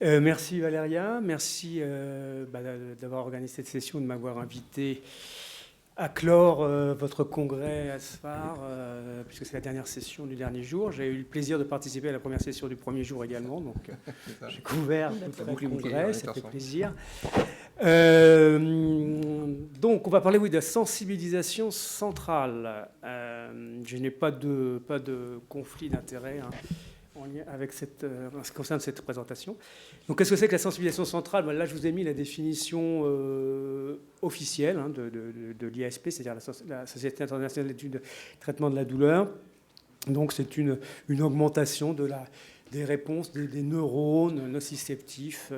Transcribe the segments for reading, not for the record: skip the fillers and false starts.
Merci Valéria, merci d'avoir organisé cette session, de m'avoir invité à clore votre congrès à SFAR, puisque c'est la dernière session du dernier jour. J'ai eu le plaisir de participer à la première session du premier jour également, donc j'ai couvert tout le congrès, ça fait plaisir. Donc on va parler de la sensibilisation centrale. Je n'ai pas de conflit d'intérêt, hein, avec en ce qui concerne cette présentation. Donc, qu'est-ce que c'est que la sensibilisation centrale? Là, je vous ai mis la définition officielle, hein, de l'IASP, c'est-à-dire la Société internationale d'études de traitement de la douleur. Donc, c'est une augmentation des réponses des neurones nociceptifs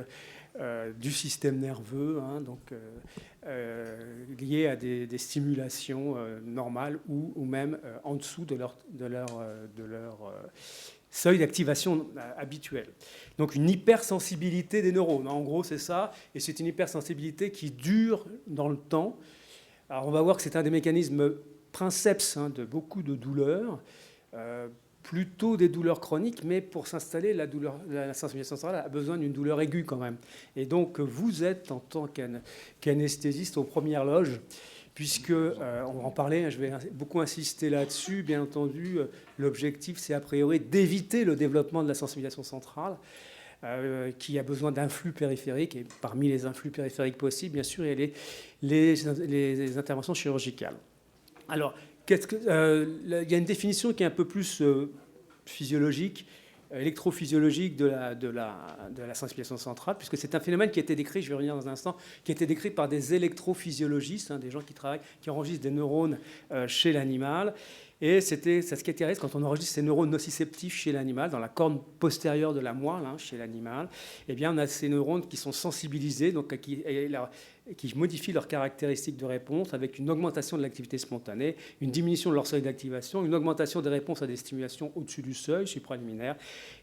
du système nerveux, hein, donc liés à des stimulations normales ou même en dessous de leur seuil d'activation habituel. Donc une hypersensibilité des neurones. En gros, c'est ça. Et c'est une hypersensibilité qui dure dans le temps. Alors on va voir que c'est un des mécanismes princeps, hein, de beaucoup de douleurs, plutôt des douleurs chroniques, mais pour s'installer, la sensibilisation centrale a besoin d'une douleur aiguë quand même. Et donc vous êtes, en tant qu'anesthésiste, aux premières loges, puisque, on va en parler, je vais beaucoup insister là-dessus, bien entendu, l'objectif, c'est a priori d'éviter le développement de la sensibilisation centrale, qui a besoin d'influx périphériques, et parmi les influx périphériques possibles, bien sûr, il y a les interventions chirurgicales. Alors, il y a une définition qui est un peu plus physiologique, électrophysiologique de la sensibilisation centrale, puisque c'est un phénomène qui a été décrit, je vais revenir dans un instant, qui a été décrit par des électrophysiologistes, hein, des gens qui enregistrent des neurones chez l'animal. Et ça ce qui intéresse quand on enregistre ces neurones nociceptifs chez l'animal, dans la corne postérieure de la moelle, hein, chez l'animal, eh bien, on a ces neurones qui sont sensibilisés, donc qui modifient leurs caractéristiques de réponse avec une augmentation de l'activité spontanée, une diminution de leur seuil d'activation, une augmentation des réponses à des stimulations au-dessus du seuil supraliminaire,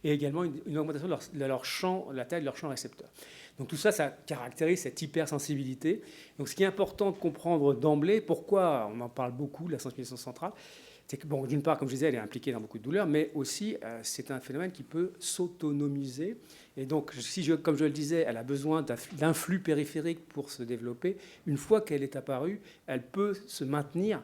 et également une augmentation de leur champ, la taille de leur champ récepteur. Donc tout ça, ça caractérise cette hypersensibilité. Donc ce qui est important de comprendre d'emblée, pourquoi on en parle beaucoup, de la sensibilisation centrale, c'est que, bon, d'une part, comme je disais, elle est impliquée dans beaucoup de douleurs, mais aussi, c'est un phénomène qui peut s'autonomiser. Et donc, comme je le disais, elle a besoin d'un flux périphérique pour se développer. Une fois qu'elle est apparue, elle peut se maintenir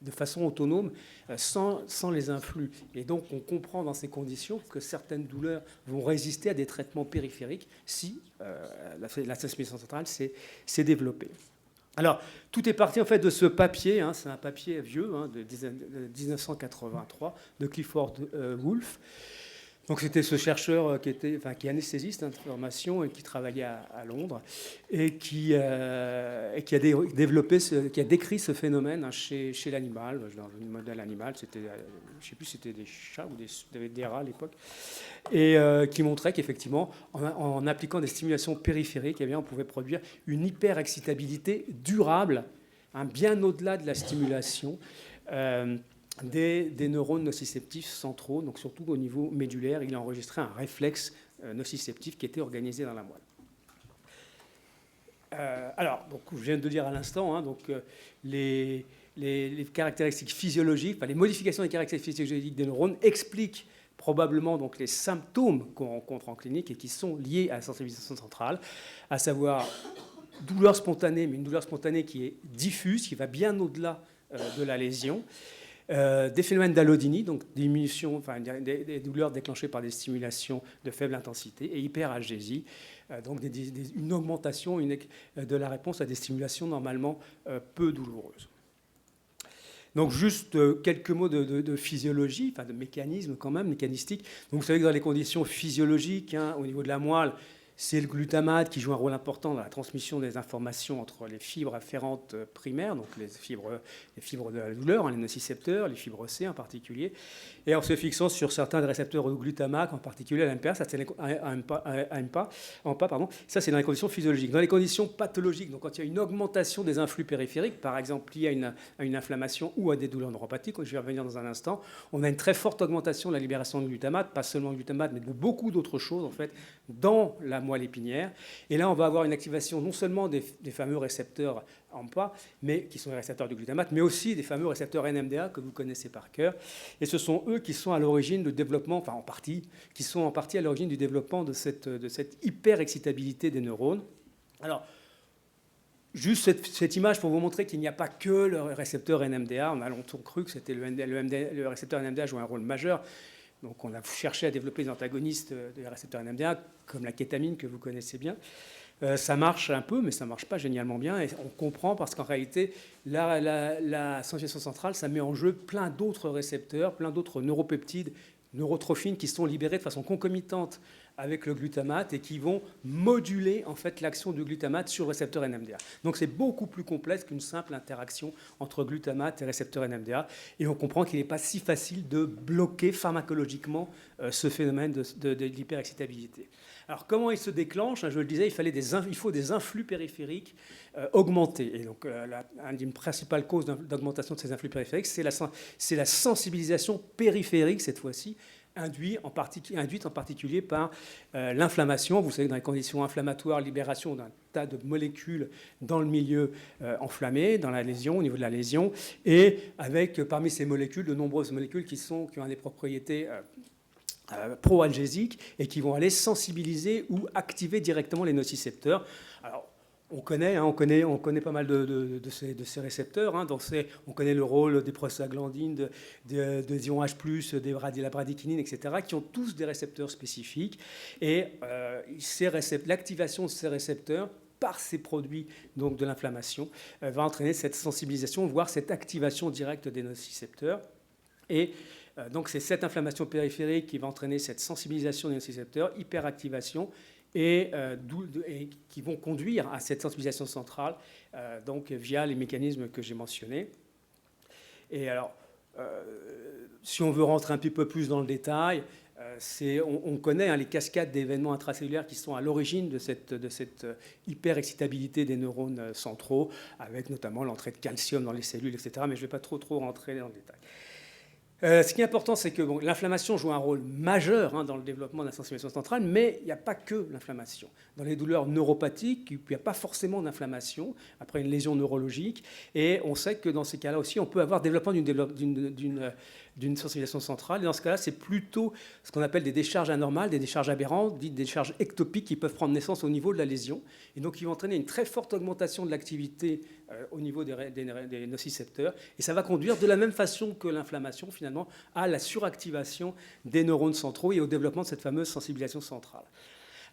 de façon autonome, sans les influx. Et donc, on comprend dans ces conditions que certaines douleurs vont résister à des traitements périphériques si la sensibilisation centrale s'est développée. Alors, tout est parti en fait de ce papier, hein, c'est un papier vieux, hein, de 1983, de Clifford Woolf. Donc c'était ce chercheur qui est anesthésiste, hein, de formation, et qui travaillait à Londres, et qui a décrit ce phénomène, hein, chez l'animal, dans le modèle animal. C'était, je ne sais plus si c'était des chats ou des rats à l'époque, et qui montrait qu'effectivement, en appliquant des stimulations périphériques, eh bien, on pouvait produire une hyperexcitabilité durable, hein, bien au-delà de la stimulation des neurones nociceptifs centraux, donc surtout au niveau médulaire. Il a enregistré un réflexe nociceptif qui était organisé dans la moelle. Alors, donc, je viens de dire à l'instant, hein, donc, les caractéristiques physiologiques, les modifications des caractéristiques physiologiques des neurones expliquent probablement donc les symptômes qu'on rencontre en clinique et qui sont liés à la sensibilisation centrale, à savoir douleur spontanée, mais une douleur spontanée qui est diffuse, qui va bien au-delà de la lésion. Des phénomènes d'allodynie, donc diminution, des douleurs déclenchées par des stimulations de faible intensité, et hyperalgésie, donc une augmentation de la réponse à des stimulations normalement peu douloureuses. Donc juste quelques mots de physiologie, de mécanisme quand même, mécanistique. Donc vous savez que dans les conditions physiologiques, hein, au niveau de la moelle, c'est le glutamate qui joue un rôle important dans la transmission des informations entre les fibres afférentes primaires, donc les fibres de la douleur, hein, les nocicepteurs, les fibres C en particulier, et en se fixant sur certains des récepteurs au glutamate, en particulier à l'AMPA, ça c'est ça c'est dans les conditions physiologiques. Dans les conditions pathologiques, donc quand il y a une augmentation des influx périphériques, par exemple liée à une inflammation ou à des douleurs neuropathiques, je vais revenir dans un instant, on a une très forte augmentation de la libération de glutamate, pas seulement de glutamate, mais de beaucoup d'autres choses en fait, dans la moelle épinière. Et là, on va avoir une activation non seulement des fameux récepteurs AMPA, mais qui sont les récepteurs du glutamate, mais aussi des fameux récepteurs NMDA que vous connaissez par cœur. Et ce sont eux qui sont à l'origine du développement, enfin en partie, qui sont en partie à l'origine du développement de cette hyper-excitabilité des neurones. Alors, juste cette image pour vous montrer qu'il n'y a pas que le récepteur NMDA. On a longtemps cru que c'était le récepteur NMDA jouait un rôle majeur. Donc on a cherché à développer des antagonistes des récepteurs NMDA, comme la kétamine que vous connaissez bien. Ça marche un peu, mais ça ne marche pas génialement bien. Et on comprend parce qu'en réalité, la sensibilisation centrale, ça met en jeu plein d'autres récepteurs, plein d'autres neuropeptides, neurotrophines qui sont libérés de façon concomitante avec le glutamate et qui vont moduler en fait l'action du glutamate sur le récepteur NMDA. Donc c'est beaucoup plus complexe qu'une simple interaction entre glutamate et récepteur NMDA. Et on comprend qu'il n'est pas si facile de bloquer pharmacologiquement ce phénomène de l'hyperexcitabilité. Alors comment il se déclenche? Je le disais, il faut des influx périphériques augmentés. Et donc une principale cause d'augmentation de ces influx périphériques, c'est la sensibilisation périphérique cette fois-ci, induite en particulier par l'inflammation. Vous savez, dans les conditions inflammatoires, libération d'un tas de molécules dans le milieu enflammé, dans la lésion, au niveau de la lésion, et avec parmi ces molécules, de nombreuses molécules qui ont des propriétés pro-algésiques et qui vont aller sensibiliser ou activer directement les nocicepteurs. Alors, on connaît pas mal de ces récepteurs. On connaît le rôle des prostaglandines, des ions H+, de la bradykinine, etc., qui ont tous des récepteurs spécifiques. Et l'activation de ces récepteurs par ces produits donc, de l'inflammation va entraîner cette sensibilisation, voire cette activation directe des nocicepteurs. Et donc c'est cette inflammation périphérique qui va entraîner cette sensibilisation des nocicepteurs, hyperactivation, et qui vont conduire à cette sensibilisation centrale donc via les mécanismes que j'ai mentionnés. Et alors, si on veut rentrer un petit peu plus dans le détail, on connaît les cascades d'événements intracellulaires qui sont à l'origine de cette hyperexcitabilité des neurones centraux, avec notamment l'entrée de calcium dans les cellules, etc. Mais je ne vais pas trop rentrer dans le détail. Ce qui est important, c'est que l'inflammation joue un rôle majeur dans le développement de la sensibilisation centrale, mais il n'y a pas que l'inflammation. Dans les douleurs neuropathiques, il n'y a pas forcément d'inflammation après une lésion neurologique, et on sait que dans ces cas-là aussi, on peut avoir développement d'une sensibilisation centrale. Et dans ce cas-là, c'est plutôt ce qu'on appelle des décharges anormales, des décharges aberrantes, dites des décharges ectopiques qui peuvent prendre naissance au niveau de la lésion, et donc qui vont entraîner une très forte augmentation de l'activité au niveau des nocicepteurs, et ça va conduire de la même façon que l'inflammation finalement à la suractivation des neurones centraux et au développement de cette fameuse sensibilisation centrale.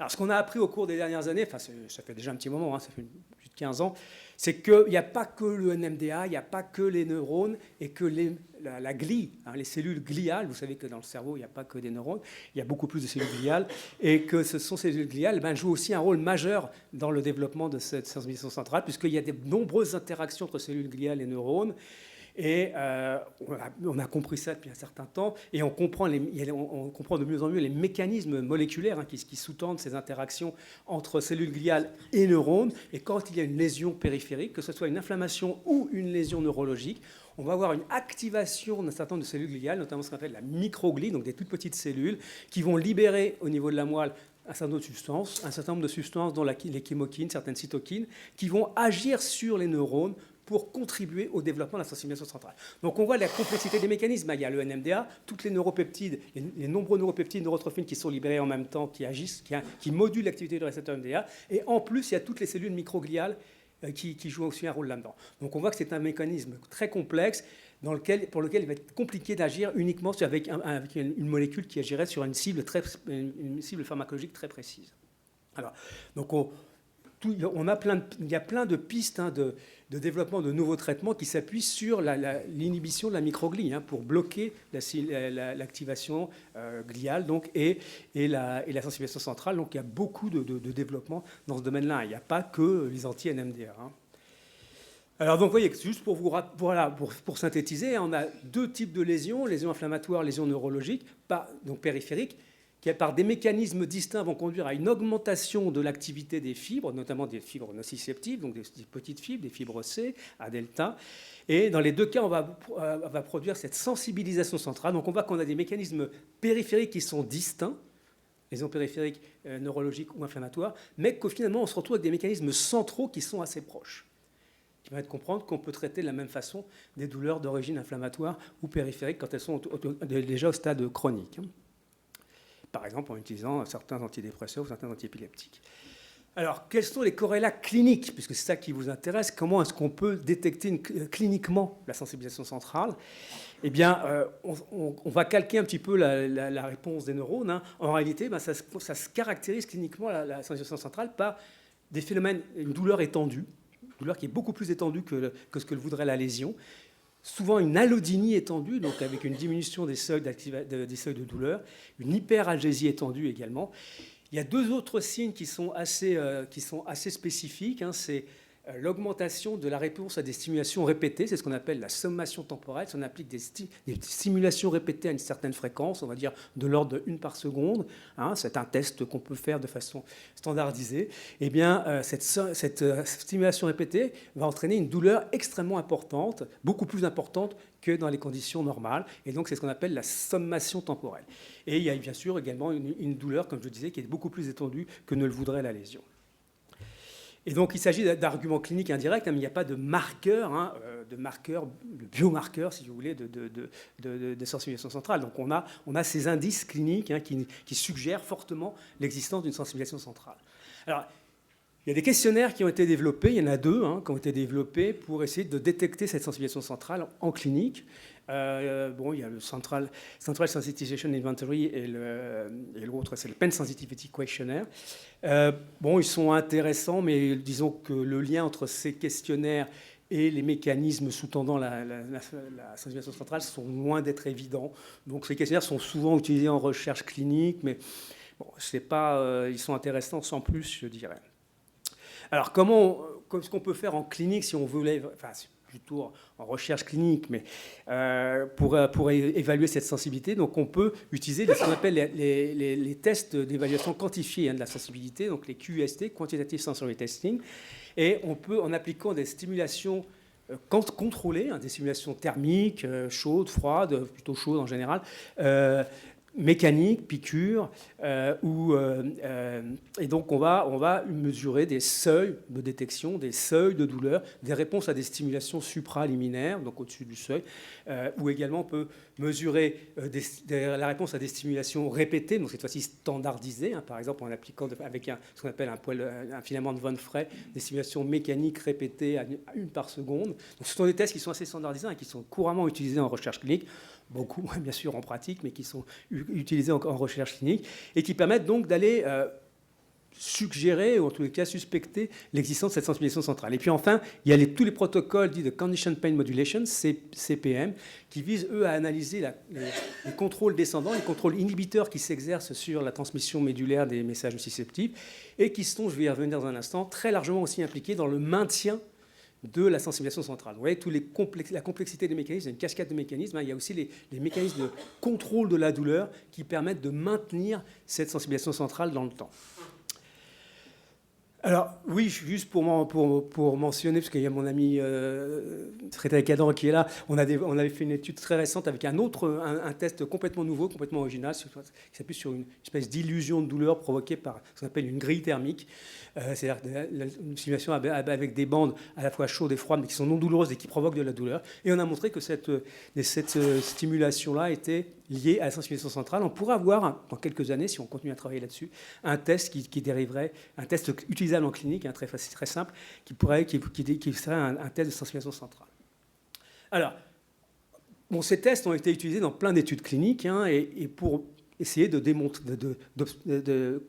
Alors ce qu'on a appris au cours des dernières années, enfin ça fait déjà un petit moment, ça fait plus de 15 ans, c'est qu'il n'y a pas que le NMDA, il n'y a pas que les neurones et que la glie, les cellules gliales, vous savez que dans le cerveau il n'y a pas que des neurones, il y a beaucoup plus de cellules gliales, et que ces cellules gliales jouent aussi un rôle majeur dans le développement de cette sensibilisation centrale, puisqu'il y a de nombreuses interactions entre cellules gliales et neurones. Et on a compris ça depuis un certain temps, et on comprend de mieux en mieux les mécanismes moléculaires qui sous-tendent ces interactions entre cellules gliales et neurones. Et quand il y a une lésion périphérique, que ce soit une inflammation ou une lésion neurologique, on va avoir une activation d'un certain nombre de cellules gliales, notamment ce qu'on appelle la microglie, donc des toutes petites cellules, qui vont libérer au niveau de la moelle un certain nombre de substances, dont les chymokines, certaines cytokines, qui vont agir sur les neurones pour contribuer au développement de la sensibilisation centrale. Donc on voit la complexité des mécanismes. Il y a le NMDA, toutes les neuropeptides, les nombreux neuropeptides, neurotrophines qui sont libérés en même temps, qui agissent, qui modulent l'activité du récepteur NMDA. Et en plus, il y a toutes les cellules microgliales qui jouent aussi un rôle là-dedans. Donc on voit que c'est un mécanisme très complexe pour lequel il va être compliqué d'agir uniquement avec une molécule qui agirait sur une cible pharmacologique très précise. Alors, donc il y a plein de pistes de développement de nouveaux traitements qui s'appuient sur l'inhibition de la microglie pour bloquer l'activation gliale et la sensibilisation centrale. Donc il y a beaucoup de développement dans ce domaine-là. Il n'y a pas que les anti-NMDA. Alors donc vous voyez, juste pour synthétiser, on a deux types de lésions inflammatoires, lésions neurologiques, donc périphériques, qui, par des mécanismes distincts, vont conduire à une augmentation de l'activité des fibres, notamment des fibres nociceptives, donc des petites fibres, des fibres C, à delta. Et dans les deux cas, on va produire cette sensibilisation centrale. Donc on voit qu'on a des mécanismes périphériques qui sont distincts lésions périphériques neurologiques ou inflammatoires, mais qu'au finalement, on se retrouve avec des mécanismes centraux qui sont assez proches, qui permettent de comprendre qu'on peut traiter de la même façon des douleurs d'origine inflammatoire ou périphérique quand elles sont déjà au stade chronique. Par exemple, en utilisant certains antidépresseurs ou certains antiépileptiques. Alors, quels sont les corrélats cliniques, puisque c'est ça qui vous intéresse? Comment est-ce qu'on peut détecter cliniquement la sensibilisation centrale? Eh bien, on va calquer un petit peu la réponse des neurones, hein. En réalité, ça se caractérise cliniquement, la sensibilisation centrale, par des phénomènes, une douleur étendue, une douleur qui est beaucoup plus étendue que ce que le voudrait la lésion. Souvent une allodynie étendue, donc avec une diminution des seuils de douleur, une hyperalgésie étendue également. Il y a deux autres signes qui sont assez spécifiques, hein. C'est l'augmentation de la réponse à des stimulations répétées, c'est ce qu'on appelle la sommation temporelle. Si on applique des stimulations répétées à une certaine fréquence, on va dire de l'ordre de 1 par seconde, hein, c'est un test qu'on peut faire de façon standardisée, eh bien, cette stimulation répétée va entraîner une douleur extrêmement importante, beaucoup plus importante que dans les conditions normales. Et donc, c'est ce qu'on appelle la sommation temporelle. Et il y a bien sûr également une douleur, comme je disais, qui est beaucoup plus étendue que ne le voudrait la lésion. Et donc, il s'agit d'arguments cliniques indirects, hein, mais il n'y a pas de marqueurs, hein, de biomarqueurs, si vous voulez, de sensibilisation centrale. Donc, on a ces indices cliniques, hein, qui suggèrent fortement l'existence d'une sensibilisation centrale. Alors, il y a des questionnaires qui ont été développés, il y en a deux, hein, qui ont été développés pour essayer de détecter cette sensibilisation centrale en clinique. Il y a le Central Sensitization Inventory et l'autre, c'est le Pain Sensitivity Questionnaire. Ils sont intéressants, mais disons que le lien entre ces questionnaires et les mécanismes sous-tendant la sensibilisation centrale sont loin d'être évidents. Donc ces questionnaires sont souvent utilisés en recherche clinique, mais bon, ils sont intéressants sans plus, je dirais. Alors, ce qu'on peut faire en clinique si on voulait, enfin, c'est plutôt en recherche clinique, mais pour évaluer cette sensibilité, donc on peut utiliser ce qu'on appelle les tests d'évaluation quantifiée, hein, de la sensibilité, donc les QST, Quantitative Sensory Testing, et on peut, en appliquant des stimulations contrôlées, hein, des stimulations thermiques, chaudes, froides, plutôt chaudes en général, mécanique, piqûre, et donc on va mesurer des seuils de détection, des seuils de douleur, des réponses à des stimulations supraliminaires, donc au-dessus du seuil, ou également on peut mesurer la réponse à des stimulations répétées, donc cette fois-ci standardisées, hein, par exemple en appliquant avec ce qu'on appelle un filament de Von Frey, des stimulations mécaniques répétées à 1 par seconde. Donc ce sont des tests qui sont assez standardisés et qui sont couramment utilisés en recherche clinique, beaucoup moins bien sûr en pratique, mais qui sont utilisés en recherche clinique, et qui permettent donc d'aller suggérer, ou en tous les cas suspecter, l'existence de cette sensibilisation centrale. Et puis enfin, il y a tous les protocoles dits de Condition Pain Modulation, CPM, qui visent, eux, à analyser les contrôles descendants, les contrôles inhibiteurs qui s'exercent sur la transmission médulaire des messages nociceptifs, et qui sont, je vais y revenir dans un instant, très largement aussi impliqués dans le maintien de la sensibilisation centrale. Vous voyez, la complexité des mécanismes, il y a une cascade de mécanismes, hein. Il y a aussi les mécanismes de contrôle de la douleur qui permettent de maintenir cette sensibilisation centrale dans le temps. Alors, oui, juste pour mentionner, parce qu'il y a mon ami Frédéric Adam qui est là, on avait fait une étude très récente avec un test complètement nouveau, complètement original, qui s'appuie sur une espèce d'illusion de douleur provoquée par ce qu'on appelle une grille thermique. C'est-à-dire une simulation avec des bandes à la fois chaudes et froides, mais qui sont non douloureuses et qui provoquent de la douleur. Et on a montré que cette stimulation-là était liée à la sensibilisation centrale. On pourrait avoir, dans quelques années, si on continue à travailler là-dessus, un test qui dériverait, un test utilisable en clinique, hein, très facile, très simple, qui serait un test de sensibilisation centrale. Alors, ces tests ont été utilisés dans plein d'études cliniques, hein, et pour essayer de démontrer, de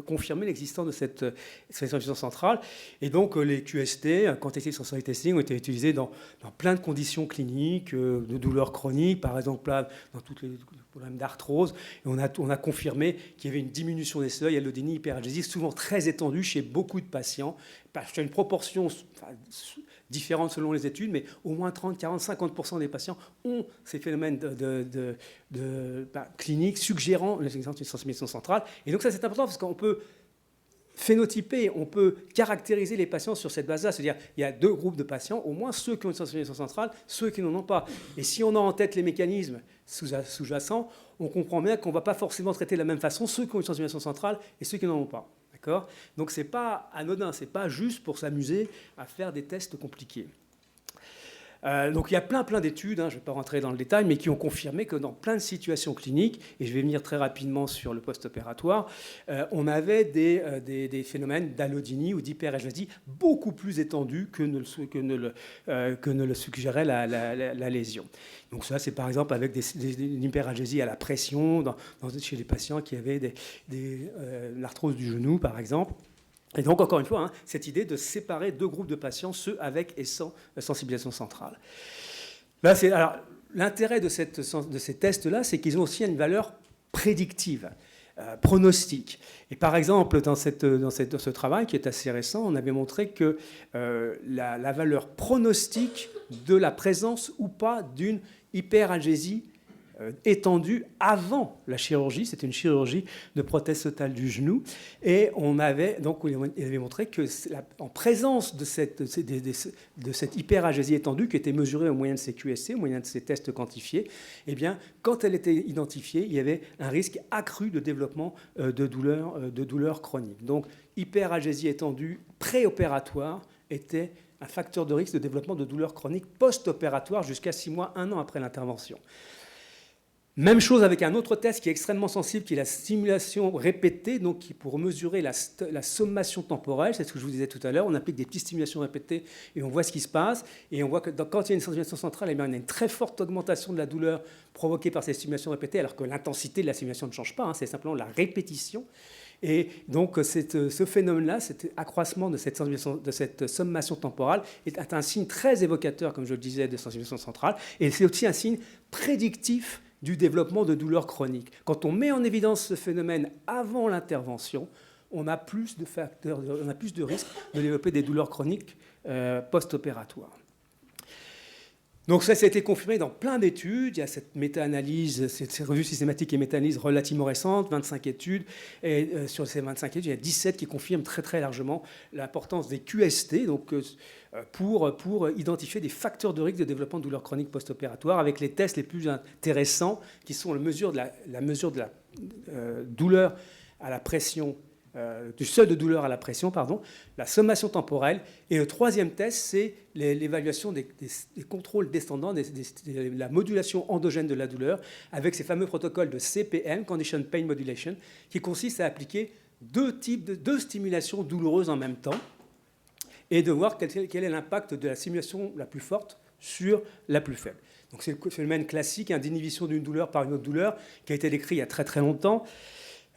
confirmer l'existence de cette sensibilisation centrale. Et donc, les QST, Quantitative Sensory Testing, ont été utilisés dans plein de conditions cliniques, de douleurs chroniques, par exemple, là, dans tous les problèmes d'arthrose. Et on a confirmé qu'il y avait une diminution des seuils, allodynie, hyperalgésie, souvent très étendue chez beaucoup de patients. Il y a une proportion différente selon les études, mais au moins 30, 40, 50% des patients ont ces phénomènes cliniques suggérant l'existence d'une sensibilisation centrale. Et donc ça, c'est important parce qu'on peut phénotyper, on peut caractériser les patients sur cette base-là. C'est-à-dire il y a deux groupes de patients, au moins ceux qui ont une sensibilisation centrale, ceux qui n'en ont pas. Et si on a en tête les mécanismes sous-jacents, on comprend bien qu'on ne va pas forcément traiter de la même façon ceux qui ont une sensibilisation centrale et ceux qui n'en ont pas. D'accord ? Donc ce n'est pas anodin, ce n'est pas juste pour s'amuser à faire des tests compliqués. Donc il y a plein d'études, je ne vais pas rentrer dans le détail, mais qui ont confirmé que dans plein de situations cliniques, et je vais venir très rapidement sur le post-opératoire, on avait des phénomènes d'allodynie ou d'hyperalgésie beaucoup plus étendus que ne le suggérait la lésion. Donc ça, c'est par exemple avec une hyperalgésie à la pression chez les patients qui avaient l'arthrose du genou, par exemple. Et donc, encore une fois, cette idée de séparer deux groupes de patients, ceux avec et sans sensibilisation centrale. Là, alors, l'intérêt de ces tests-là, c'est qu'ils ont aussi une valeur prédictive, pronostique. Et par exemple, dans ce travail qui est assez récent, on avait montré que la valeur pronostique de la présence ou pas d'une hyperalgésie étendue avant la chirurgie, c'était une chirurgie de prothèse totale du genou, et il avait montré que en présence de cette hyperalgésie étendue qui était mesurée au moyen de ces QSC, au moyen de ces tests quantifiés, eh bien, quand elle était identifiée, il y avait un risque accru de développement de douleurs chroniques. Donc, hyperalgésie étendue préopératoire était un facteur de risque de développement de douleurs chroniques post-opératoire jusqu'à 6 mois, 1 an après l'intervention. Même chose avec un autre test qui est extrêmement sensible, qui est la stimulation répétée, donc pour mesurer la sommation temporelle. C'est ce que je vous disais tout à l'heure. On applique des petites stimulations répétées et on voit ce qui se passe. Et on voit que quand il y a une stimulation centrale, eh bien, on a une très forte augmentation de la douleur provoquée par ces stimulations répétées, alors que l'intensité de la stimulation ne change pas. C'est simplement la répétition. Et donc, ce phénomène-là, cet accroissement de cette sommation temporale est un signe très évocateur, comme je le disais, de sensibilisation centrale. Et c'est aussi un signe prédictif du développement de douleurs chroniques. Quand on met en évidence ce phénomène avant l'intervention, on a plus de risques de développer des douleurs chroniques post-opératoires. Donc ça a été confirmé dans plein d'études. Il y a cette méta-analyse, cette revue systématique et méta-analyse relativement récente, 25 études. Et sur ces 25 études, il y a 17 qui confirment très très largement l'importance des QST, donc, pour identifier des facteurs de risque de développement de douleurs chroniques post-opératoires, avec les tests les plus intéressants, qui sont la mesure de la douleur à la pression, du seuil de douleur à la pression, la sommation temporelle. Et le troisième test, c'est l'évaluation des contrôles descendants, la modulation endogène de la douleur, avec ces fameux protocoles de CPM, Condition Pain Modulation, qui consistent à appliquer deux stimulations douloureuses en même temps, et de voir quel est l'impact de la stimulation la plus forte sur la plus faible. Donc c'est le phénomène classique d'inhibition d'une douleur par une autre douleur, qui a été décrit il y a très très longtemps.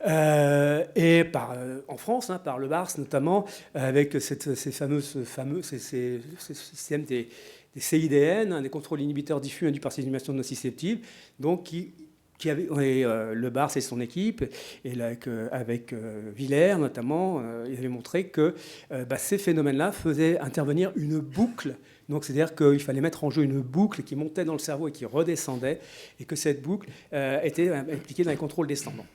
Et en France, par le BARS notamment, avec ces systèmes des CIDN, des contrôles inhibiteurs diffus induits par stimulation nociceptive, donc le BARS et son équipe, et là, avec Villers notamment, il avait montré que ces phénomènes-là faisaient intervenir une boucle. Donc, c'est-à-dire qu'il fallait mettre en jeu une boucle qui montait dans le cerveau et qui redescendait, et que cette boucle était impliquée dans les contrôles descendants.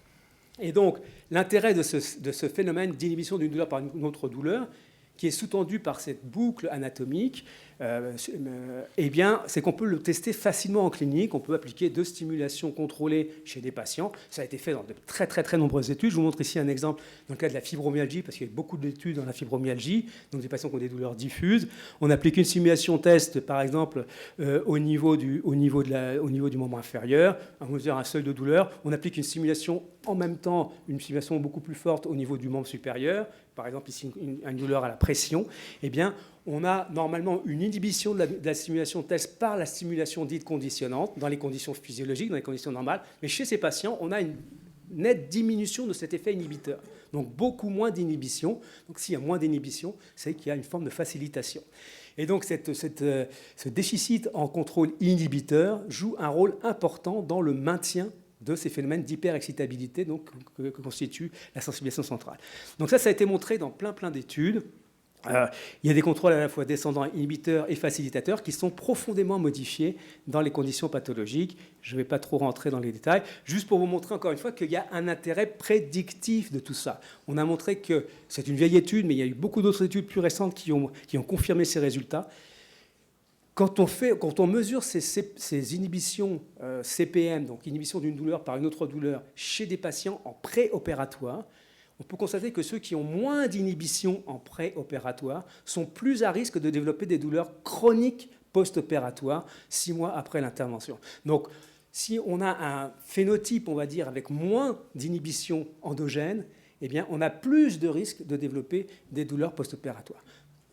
Et donc, l'intérêt de ce phénomène d'inhibition d'une douleur par une autre douleur, qui est sous-tendu par cette boucle anatomique, eh bien, c'est qu'on peut le tester facilement en clinique. On peut appliquer 2 stimulations contrôlées chez des patients. Ça a été fait dans de très, très, très nombreuses études. Je vous montre ici un exemple dans le cas de la fibromyalgie, parce qu'il y a beaucoup d'études dans la fibromyalgie, donc des patients qui ont des douleurs diffuses. On applique une stimulation test, par exemple, au niveau du membre inférieur. On mesure un seuil de douleur. On applique une stimulation en même temps, une stimulation beaucoup plus forte au niveau du membre supérieur. Par exemple, ici, une douleur à la pression. Eh bien, on a normalement une inhibition de la stimulation test par la stimulation dite conditionnante, dans les conditions physiologiques, dans les conditions normales. Mais chez ces patients, on a une nette diminution de cet effet inhibiteur. Donc, beaucoup moins d'inhibition. Donc, s'il y a moins d'inhibition, c'est qu'il y a une forme de facilitation. Et donc, ce déficit en contrôle inhibiteur joue un rôle important dans le maintien de ces phénomènes d'hyperexcitabilité que constitue la sensibilisation centrale. Donc ça a été montré dans plein d'études. Il y a des contrôles à la fois descendants, inhibiteurs et facilitateurs qui sont profondément modifiés dans les conditions pathologiques. Je ne vais pas trop rentrer dans les détails, juste pour vous montrer encore une fois qu'il y a un intérêt prédictif de tout ça. On a montré que c'est une vieille étude, mais il y a eu beaucoup d'autres études plus récentes qui ont confirmé ces résultats. Quand on mesure ces inhibitions CPM, donc inhibition d'une douleur par une autre douleur, chez des patients en préopératoire, on peut constater que ceux qui ont moins d'inhibition en préopératoire sont plus à risque de développer des douleurs chroniques post-opératoires 6 mois après l'intervention. Donc, si on a un phénotype, on va dire, avec moins d'inhibition endogène, eh bien, on a plus de risques de développer des douleurs post-opératoires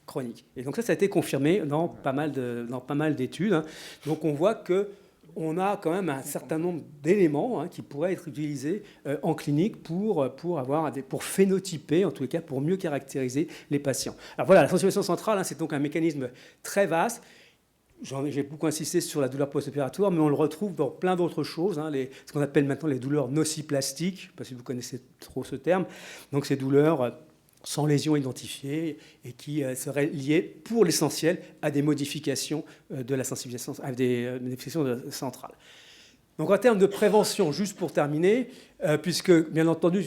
chroniques. Et donc ça a été confirmé dans pas mal d'études. Donc on voit que on a quand même un certain nombre d'éléments qui pourraient être utilisés en clinique pour phénotyper, en tous les cas, pour mieux caractériser les patients. Alors voilà, la sensibilisation centrale, c'est donc un mécanisme très vaste. J'ai beaucoup insisté sur la douleur post-opératoire, mais on le retrouve dans plein d'autres choses, ce qu'on appelle maintenant les douleurs nociplastiques, je ne sais pas si vous connaissez trop ce terme, donc ces douleurs sans lésions identifiées et qui seraient liées pour l'essentiel à des modifications de la sensibilisation, à des modifications centrales. Donc en termes de prévention, juste pour terminer, puisque bien entendu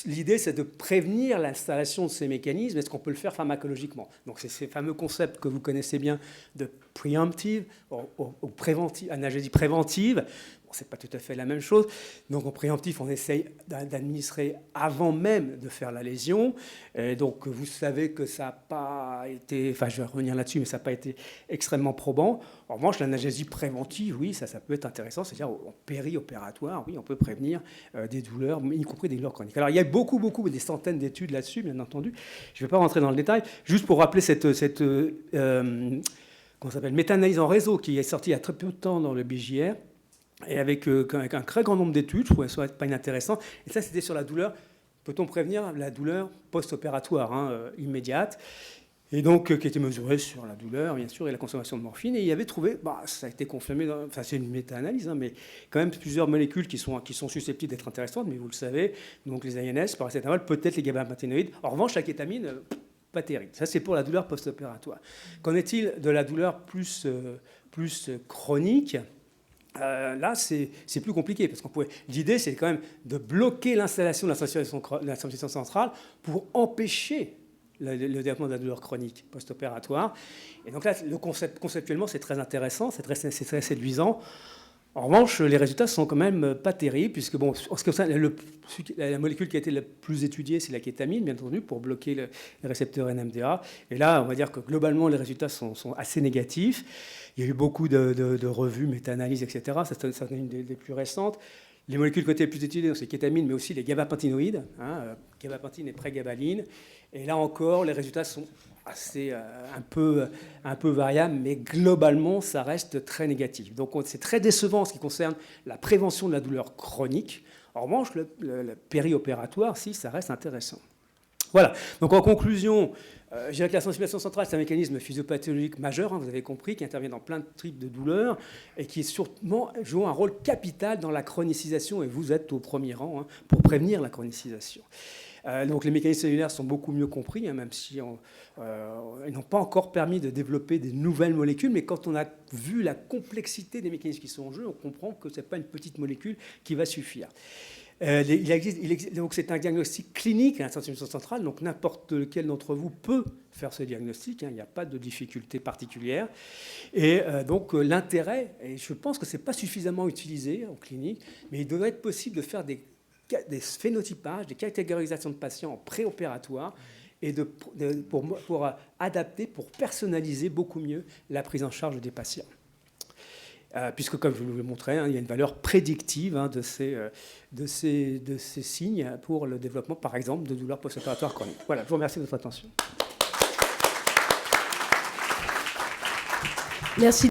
l'idée c'est de prévenir l'installation de ces mécanismes, est-ce qu'on peut le faire pharmacologiquement? Donc c'est ces fameux concepts que vous connaissez bien de préemptive ou préventive, analgésie préventive. Ce n'est pas tout à fait la même chose. Donc en préemptif, on essaye d'administrer avant même de faire la lésion. Et donc vous savez que ça n'a pas été, enfin je vais revenir là-dessus, mais ça n'a pas été extrêmement probant. En revanche, l'analgésie préventive, oui, ça peut être intéressant. C'est-à-dire en périopératoire, oui, on peut prévenir des douleurs, y compris des douleurs chroniques. Alors il y a beaucoup, des centaines d'études là-dessus, bien entendu. Je ne vais pas rentrer dans le détail. Juste pour rappeler cette qu'on s'appelle méta-analyse en réseau qui est sortie il y a très peu de temps dans le BJR. Et avec un très grand nombre d'études, je trouvais ça pas inintéressant. Et ça, c'était sur la douleur. Peut-on prévenir la douleur post-opératoire immédiate? Et donc, qui était mesurée sur la douleur, bien sûr, et la consommation de morphine. Et il y avait trouvé, ça a été confirmé, enfin c'est une méta-analyse, mais quand même plusieurs molécules qui sont susceptibles d'être intéressantes, mais vous le savez, donc les INS, paracétamol, peut-être les gabapentinoïdes. En revanche, la kétamine, pas terrible. Ça, c'est pour la douleur post-opératoire. Qu'en est-il de la douleur plus chronique? Là, c'est plus compliqué, parce l'idée, c'est quand même de bloquer l'installation de la sensibilisation centrale pour empêcher le développement de la douleur chronique post-opératoire. Et donc là, conceptuellement, c'est très intéressant, c'est très séduisant. En revanche, les résultats sont quand même pas terribles, puisque bon, en ce qui concerne la molécule qui a été la plus étudiée, c'est la kétamine, bien entendu, pour bloquer les récepteurs NMDA. Et là, on va dire que globalement, les résultats sont assez négatifs. Il y a eu beaucoup de revues, méta-analyses, etc. C'est une des plus récentes. Les molécules qui ont été les plus étudiées, c'est kétamine, mais aussi les gabapentinoïdes, gabapentine et prégabaline. Et là encore, les résultats sont assez un peu variable, mais globalement, ça reste très négatif. Donc, c'est très décevant en ce qui concerne la prévention de la douleur chronique. En revanche, le périopératoire, si, ça reste intéressant. Voilà. Donc, en conclusion, je dirais que la sensibilisation centrale, c'est un mécanisme physiopathologique majeur, vous avez compris, qui intervient dans plein de types de douleurs et qui sûrement joue un rôle capital dans la chronicisation, et vous êtes au premier rang pour prévenir la chronicisation. Donc les mécanismes cellulaires sont beaucoup mieux compris, même si ils n'ont pas encore permis de développer des nouvelles molécules, mais quand on a vu la complexité des mécanismes qui sont en jeu, on comprend que ce n'est pas une petite molécule qui va suffire. Donc c'est un diagnostic clinique, la sensibilisation centrale, donc n'importe lequel d'entre vous peut faire ce diagnostic, il n'y a pas de difficulté particulière. Et donc l'intérêt, et je pense que ce n'est pas suffisamment utilisé en clinique, mais il devrait être possible de faire des phénotypages, des catégorisations de patients en préopératoire et pour adapter, pour personnaliser beaucoup mieux la prise en charge des patients. Puisque, comme je vous l'ai montré, il y a une valeur prédictive de ces signes pour le développement, par exemple, de douleurs post-opératoires chroniques. Voilà, je vous remercie de votre attention. Merci.